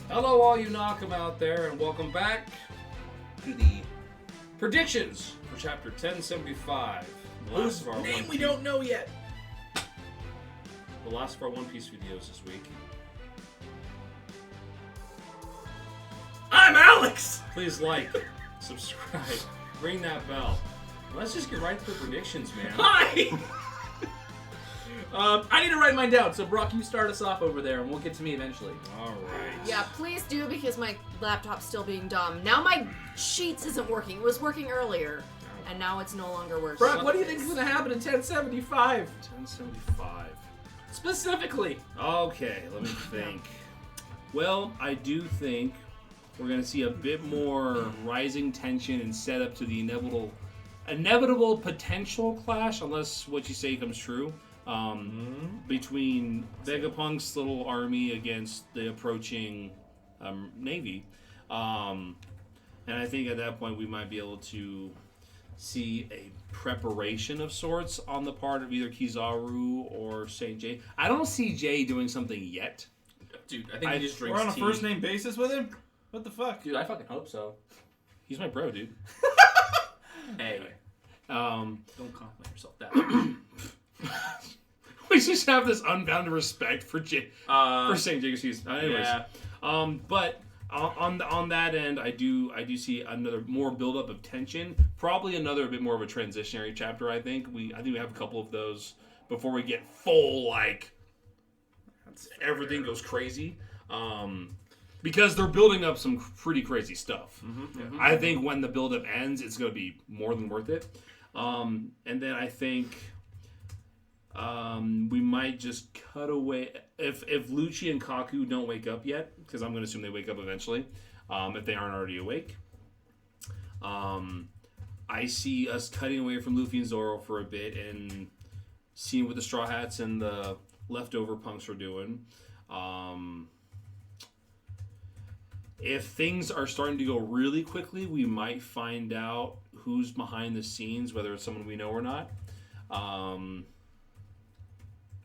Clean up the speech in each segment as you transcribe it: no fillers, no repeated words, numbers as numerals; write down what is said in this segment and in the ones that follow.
Hello, all you Knock'em out there, and welcome back to the predictions for Chapter 1075. Whose name we don't know yet. The last of our One Piece videos this week. I'm Alex! Please like, subscribe, ring that bell. Let's just get right to the predictions, man. Hi! I need to write mine down, so Brock, you start us off over there, and we'll get to me eventually. All right. Yeah, please do, because my laptop's still being dumb. Now my sheets isn't working. It was working earlier, and now it's no longer working. Brock, what do you think is going to happen in 1075? 1075. Specifically. Okay, let me think. Well, I do think we're going to see a bit more rising tension and setup to the inevitable potential clash, unless what you say comes true, between Vegapunk's little army against the approaching navy. And I think at that point we might be able to see a preparation of sorts on the part of either Kizaru or St. J. I don't see Jay doing something yet. Dude, I think he just drinks We're on a tea. first name basis with him? What the fuck? Dude, I fucking hope so. He's my bro, dude. Hey, Um, don't compliment yourself that way. we just have this unbounded respect for St. J. Anyways, Yeah. But on that end, I do see another more buildup of tension. Probably another bit more of a transitionary chapter. I think we have a couple of those before we get full everything goes crazy. Because they're building up some pretty crazy stuff. I think when the buildup ends, it's going to be more than worth it. And then I think we might just cut away if Lucci and Kaku don't wake up yet, because I'm going to assume they wake up eventually, if they aren't already awake. I see us cutting away from Luffy and Zoro for a bit and seeing what the Straw Hats and the leftover punks are doing. If things are starting to go really quickly, we might find out who's behind the scenes, whether it's someone we know or not.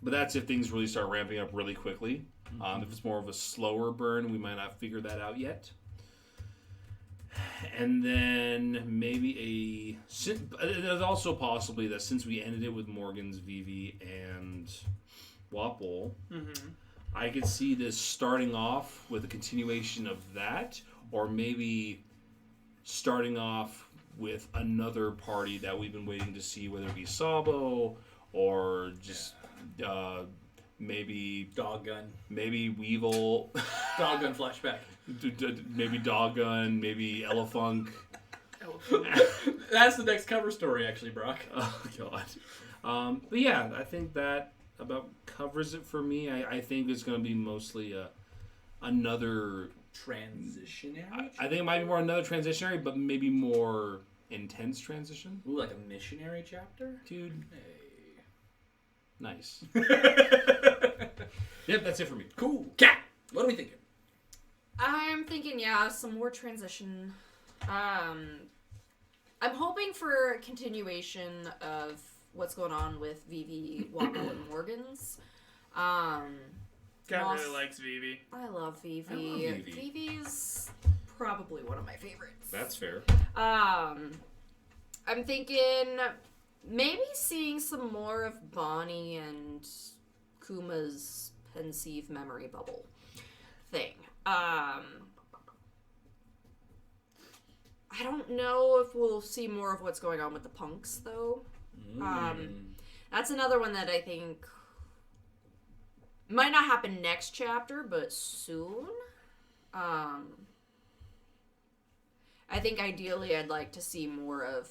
But that's if things really start ramping up really quickly. If it's more of a slower burn, we might not figure that out yet. And then maybe there's also possibly that since we ended it with Morgan's, Vivi, and Wapol, I could see this starting off with a continuation of that, or maybe starting off with another party that we've been waiting to see, whether it be Sabo or just maybe Doggun. maybe Weevil, Doggun flashback. maybe Doggun, maybe Elefunk. That's the next cover story, actually, Brock. Oh god. But yeah, I think that about covers it for me. I think it's going to be mostly another Transitionary? I think it might be more another transitionary, but maybe more intense transition. Ooh, like a missionary chapter? Dude, Hey. nice. Yep, that's it for me. Cool. Cat! What are we thinking? I'm thinking, some more transition. I'm hoping for a continuation of what's going on with Vivi, Wapol, and Morgan's. Cat really likes Vivi. I love Vivi. I love Vivi. Vivi's probably one of my favorites. That's fair. I'm thinking maybe seeing some more of Bonnie and Kuma's pensive memory bubble thing. I don't know if we'll see more of what's going on with the punks, though. That's another one that I think might not happen next chapter, but soon. I think ideally I'd like to see more of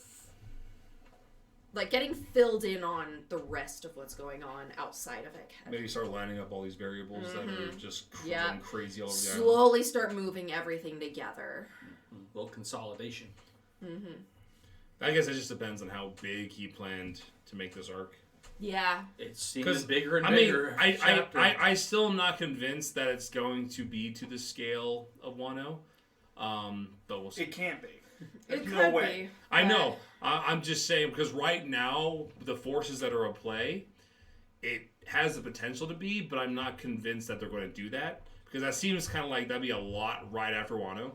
getting filled in on the rest of what's going on outside of Egghead. Maybe start lining up all these variables that are just going crazy all over the island. Slowly start moving everything together. A little consolidation. I guess it just depends on how big he planned to make this arc. Yeah. It seems bigger and I mean, bigger. I still am not convinced that it's going to be to the scale of Wano. But we'll see. It can't be. It There's could no way. be. I know. I'm just saying, because right now, the forces that are at play, it has the potential to be, but I'm not convinced that they're going to do that. Because that seems kind of like that'd be a lot right after Wano.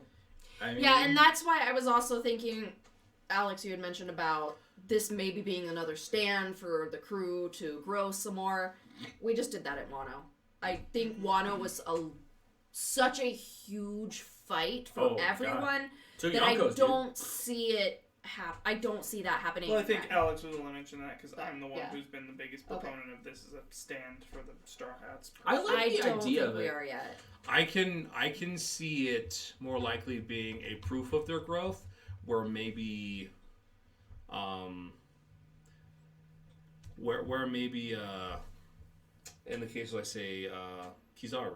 I mean, Yeah, and that's why I was also thinking, Alex, you had mentioned about this maybe being another stand for the crew to grow some more. We just did that at Wano. I think Wano was such a huge fight for everyone that I don't see it I don't see that happening. Well, I think again. Alex was only mentioning that because I'm the one Yeah. who's been the biggest proponent of this as a stand for the Straw Hats. I like the don't idea think of we it. are yet. I can see it more likely being a proof of their growth, where maybe, where maybe in the case of, I say, Kizaru,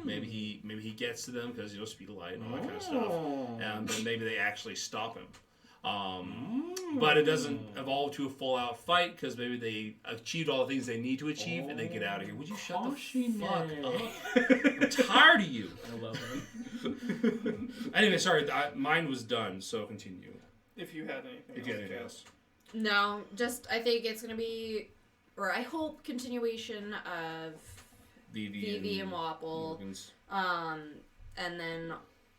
maybe he gets to them because speed of light and all that kind of stuff, and then maybe they actually stop him. But it doesn't evolve to a full-out fight because maybe they achieved all the things they need to achieve and they get out of here. Would you shut the fuck up? I'm tired of you. I love him. Anyway, sorry, mine was done, so continue. If you had anything If you had anything else. No, just I think it's going to be, or I hope, continuation of Vivi and Wapple. Morgans. And then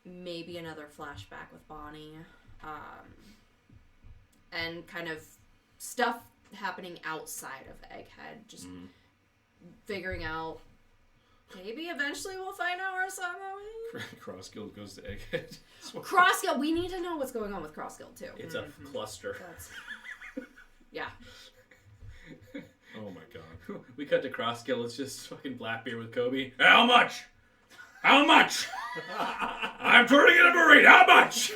maybe another flashback with Bonnie. And kind of stuff happening outside of Egghead. Just figuring out. Maybe eventually we'll find out where Osama is. Crossguild goes to Egghead. Crossguild. We need to know what's going on with Crossguild too. It's a cluster. Yeah. Oh my god. We cut to Crossguild. It's just fucking Blackbeard with Kobe. How much? How much? I'm turning into a Marine. How much?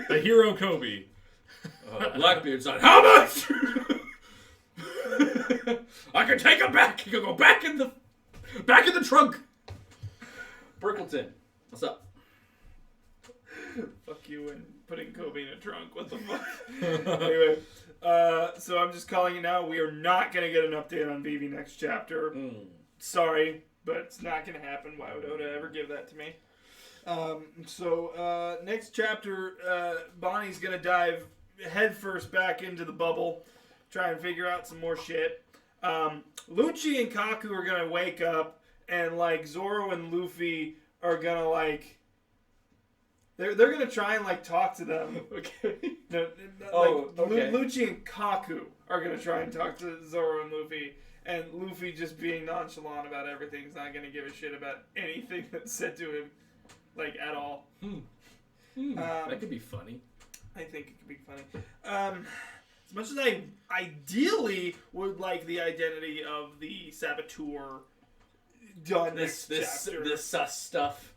The hero Kobe. Blackbeard's on. How much? I can take him back. He can go back in the trunk. Burkleton, what's up? Fuck you and putting Kobe in a trunk. What the fuck? Anyway, so I'm just calling it now. We are not going to get an update on Vivi next chapter. Sorry, but it's not going to happen. Why would Oda ever give that to me? So next chapter, Bonnie's going to dive headfirst back into the bubble, try and figure out some more shit. Lucci and Kaku are going to wake up, and like Zoro and Luffy are going to like... They're going to try and like talk to them. Okay. No, okay. Lucci and Kaku are going to try and talk to Zoro and Luffy. And Luffy just being nonchalant about everything. He's not going to give a shit about anything that's said to him, like, at all. That could be funny. I think it could be funny. As much as I ideally would like the identity of the saboteur done This chapter. sus stuff.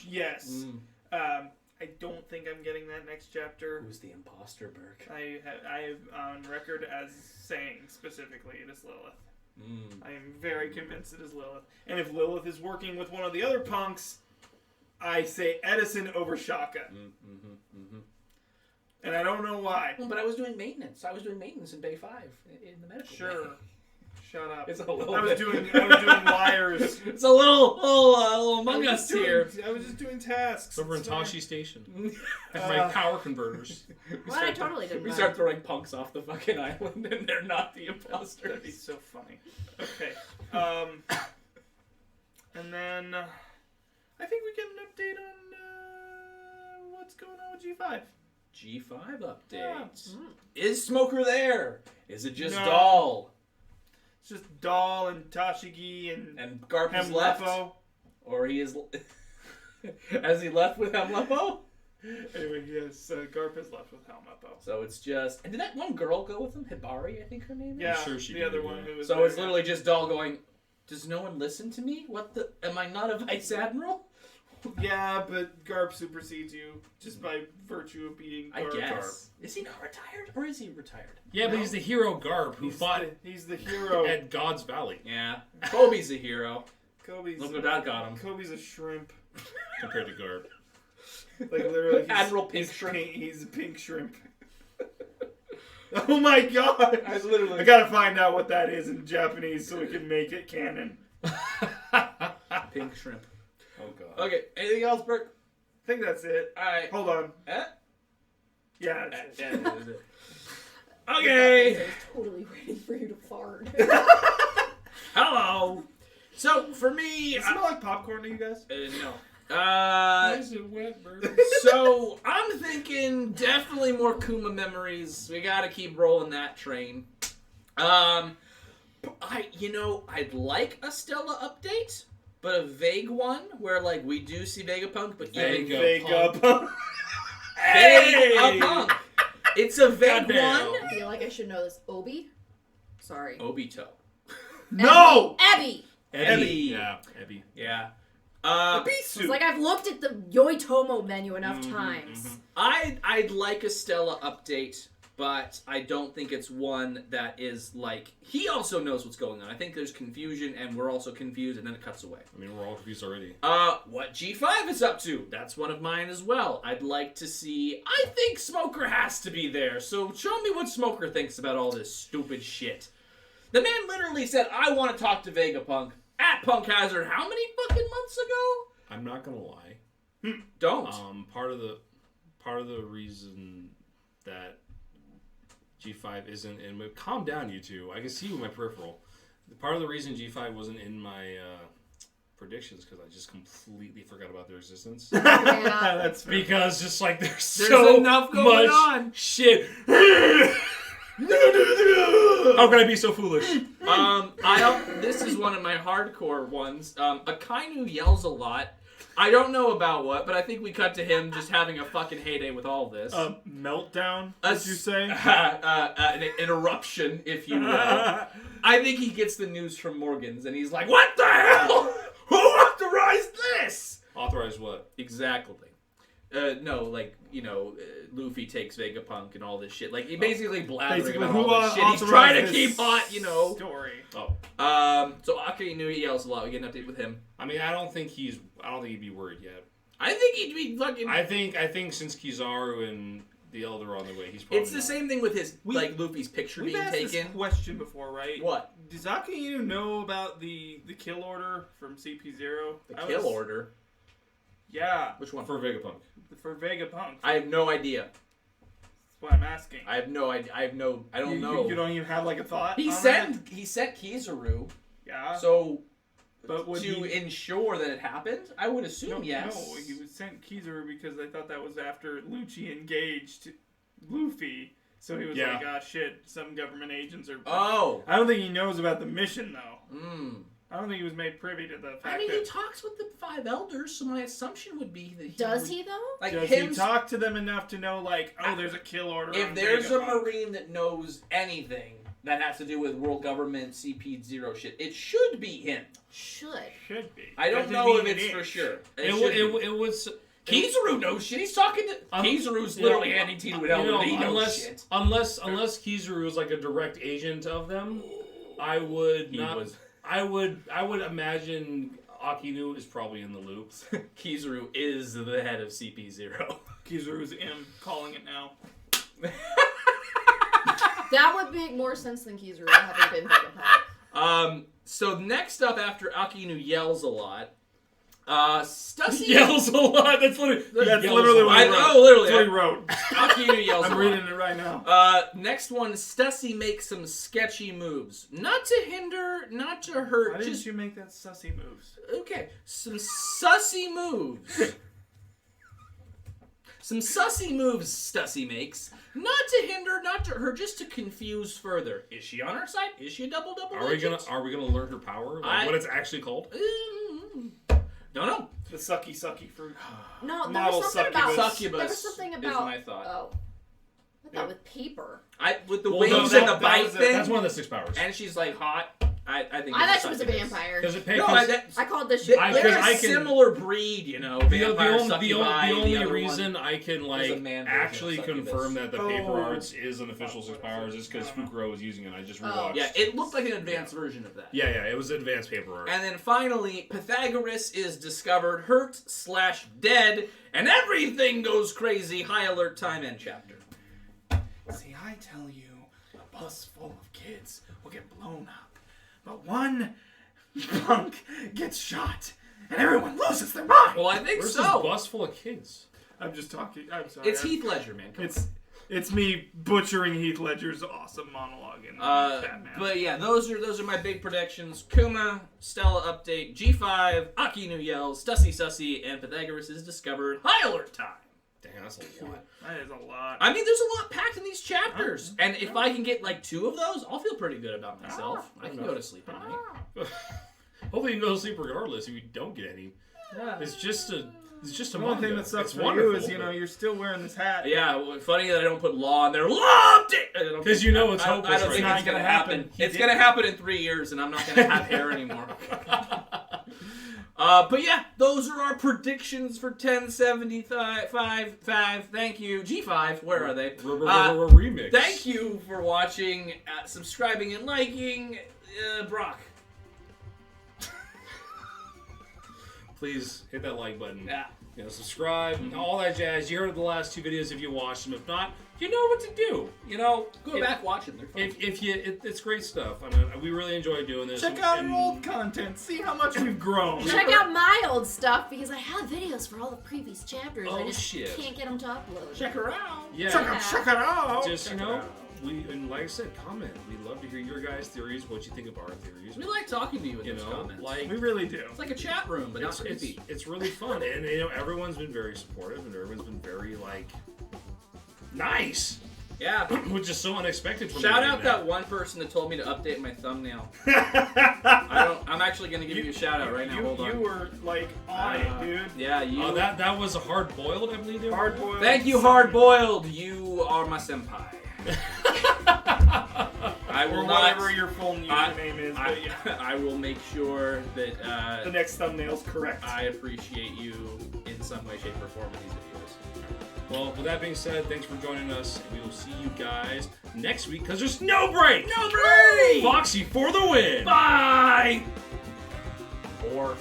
Yes. I don't think I'm getting that next chapter. Who's the imposter, Burke? I have on record as saying specifically it is Lilith. I am very convinced it is Lilith. And if Lilith is working with one of the other punks, I say Edison over Shaka. And I don't know why. Well, but I was doing maintenance. I was doing maintenance in Bay 5 in the medical bay. Shut up. It's a little I was doing wires. It's a little among us here. I was just doing tasks. Over in Tashi Station. My power converters. What I totally didn't We know. start throwing punks off the fucking island, and they're not the imposters. That'd be so funny. Okay. And then I think we get an update on what's going on with G5. G5 updates. Yeah. Is Smoker there? Is it just No. Doll? It's just Doll and Tashigi and Garp is left? Hemlepo. Or he is... Has he left with Hemlepo? Anyway, yes, Garp is left with Hemlepo. So it's just... And did that one girl go with him? Hibari, I think her name is? Yeah, sure she the did, other yeah. one who was So there, it's literally just Doll going, does no one listen to me? What the... Am I not a Vice Admiral? Yeah, but Garp supersedes you just by virtue of being Garp. I guess. Is he not retired? Or is he retired? Yeah, but he's the hero Garp who fought He's the hero. at God's Valley. Yeah. Kobe's a hero. Kobe's Look what that got him. Kobe's a shrimp. Compared to Garp. Like literally, Admiral Pink he's Shrimp. He's a pink shrimp. Oh my god! I gotta find out what that is in Japanese so we can make it canon. Pink shrimp. Oh god. Okay, anything else, Burke? I think that's it. Alright. Hold on. Eh? Yeah, that's it. Yeah, that is it. I Okay. was totally waiting for you to fart. Hello. So for me, Does it smell like popcorn to you guys? no. Why is it wet, bird? So I'm thinking definitely more Kuma memories. We gotta keep rolling that train. I'd like a Stella update, but a vague one where like we do see Vegapunk, but even Vegapunk. Vegapunk. It's a vague Goddamn. one. I feel like I should know this. Obi? Sorry. Obito. No! Ebby! Ebby. Yeah, Ebby. Yeah. It's like I've looked at the Yoitomo menu enough times. I'd like a Stella update, but I don't think it's one that is like... He also knows what's going on. I think there's confusion, and we're also confused, and then it cuts away. I mean, we're all confused already. What G5 is up to. That's one of mine as well. I'd like to see... I think Smoker has to be there, so show me what Smoker thinks about all this stupid shit. The man literally said, I want to talk to Vegapunk at Punk Hazard how many fucking months ago? I'm not gonna lie. Don't. Part of the reason that G5 isn't in... Calm down, you two. I can see you in my peripheral. Part of the reason G5 wasn't in my predictions because I just completely forgot about their existence. Yeah. That's fair. Because just like there's so enough going much on. shit. How can I be so foolish? This is one of my hardcore ones. Akainu yells a lot. I don't know about what, but I think we cut to him just having a fucking heyday with all this. Meltdown, as you say? An eruption, if you will. I think he gets the news from Morgan's, and he's like, what the hell? Who authorized this? Authorized what? Exactly. Luffy takes Vegapunk and all this shit. Like, he basically blathering about all this shit. He's trying to keep hot, Story. So Akainu yells a lot. We get an update with him. I mean, I don't think he'd be worried yet. I think he'd be fucking... I think since Kizaru and the Elder are on the way, he's probably It's the same thing with his, Luffy's picture We've being asked taken. this question before, right? What? Does Akainu know about the kill order from CP0? The kill order? Yeah. Which one? for Vegapunk. For Vegapunk. I have no idea. That's what I'm asking. I have no idea. I don't know. You don't even have like a thought? He on sent Kizaru. Yeah. So, but to ensure that it happened, I would assume yes. No, he was sent Kizaru because I thought that was after Lucci engaged Luffy. So he was like, ah, shit, some government agents are... Oh. I don't think he knows about the mission, though. Mm. I don't think he was made privy to the fact I mean, that... he talks with the 5 elders, so my assumption would be that he... Does he, though? Like, Does he talk to them enough to know, like, there's a kill order If on there's Vegapunk? a Marine that knows anything that has to do with world government CP0 shit, it should be him. Should be. I don't know if it's for sure. It was... Kizaru knows shit. He's talking to... Kizaru's literally handing Tito with Elder. He knows shit. Unless Kizaru was like a direct agent of them, I would imagine Akainu is probably in the loop. Kizaru is the head of CP0. Kizaru's M calling it now. That would make more sense than Kizaru having been Vegapunk. So next up after Akainu yells a lot, Stussy Yells a lot. That's literally what he wrote. Akainu yells a lot. I'm reading it right now. Next one, Stussy makes some sketchy moves. Not to hinder, not to hurt. Why didn't you make that sussy moves? Okay, some sussy moves. Some sussy moves Stussy makes. Not to hinder, not to hurt, just to confuse further. Is she on our side? Is she a double Are we gonna learn her power? Like what it's actually called? Don't know. The sucky fruit. No, there Model was something about... Succubus There was something about... is my thought. Oh. I thought with paper. With the wings and the bite thing. That's one of the 6 powers. And she's like hot. I think. I thought she was a vampire. Does it pay? No, I called this shit. They're a similar breed, vampire, the only reason I can actually succubus. confirm that the paper arts is an official 6 powers is because Fukuro was using it. I just rewatched. Yeah, it looked like an advanced version of that. Yeah, it was advanced paper art. And then finally, Pythagoras is discovered hurt/dead, and everything goes crazy. High alert time end chapter. See, I tell you, a bus full of kids will get blown up. But one punk gets shot, and everyone loses their mind. Well, I think Where's so. this bus full of kids? I'm just talking. I'm sorry. It's Heath Ledger, man. Come on. It's me butchering Heath Ledger's awesome monologue in Batman. But yeah, those are my big predictions. Kuma, Stella update, G5, Akinu yells, Stussy Sussy, and Pythagoras is discovered. High alert time. Damn, that's a lot. That is a lot. I mean, there's a lot packed in these chapters, and if I can get like 2 of those, I'll feel pretty good about myself. I can go to sleep at night. Hopefully you can go to sleep regardless if you don't get any. Yeah. It's just a the manga. one thing that sucks It's for wonderful, you is, you're still wearing this hat. Yeah, well, funny that I don't put law in there. Law update! Because you know it's I hopeless don't right think now. it's going to happen. It's going to happen in 3 years, and I'm not going to have hair anymore. But yeah, those are our predictions for 1075. Thank you. G5, where are they? Remix. Thank you for watching, subscribing, and liking. Brock. Please hit that like button. Yeah. Subscribe, all that jazz. You heard the last 2 videos if you watched them. If not, you know what to do. Go back, watch them. They're fun. It's great stuff. I mean, we really enjoy doing this. Check out our old content. See how much we've grown. Check out my old stuff because I have videos for all the previous chapters. Oh, I just shit. can't get them to upload. Check her out. Yeah. Check it out. Just, and like I said, comment. We love to hear your guys' theories, what you think of our theories. We like talking to you in those comments. We really do. It's like a chat room, but not creepy. It's really fun. And, everyone's been very supportive, and everyone's been very, nice. Yeah. Which is so unexpected for me. Shout out that one person that told me to update my thumbnail. I'm actually going to give you a shout out right now. Hold on. You were, on it, dude. Yeah, you. Oh, that was a hard-boiled, I believe. Hard-boiled. Thank you, Hard-Boiled. You are my senpai. I will or whatever your full username is. But yeah. I will make sure that the next thumbnail's correct. I appreciate you in some way, shape, or form in these videos. Well, with that being said, thanks for joining us. We will see you guys next week because there's no break. No break. Foxy for the win. Bye. Or.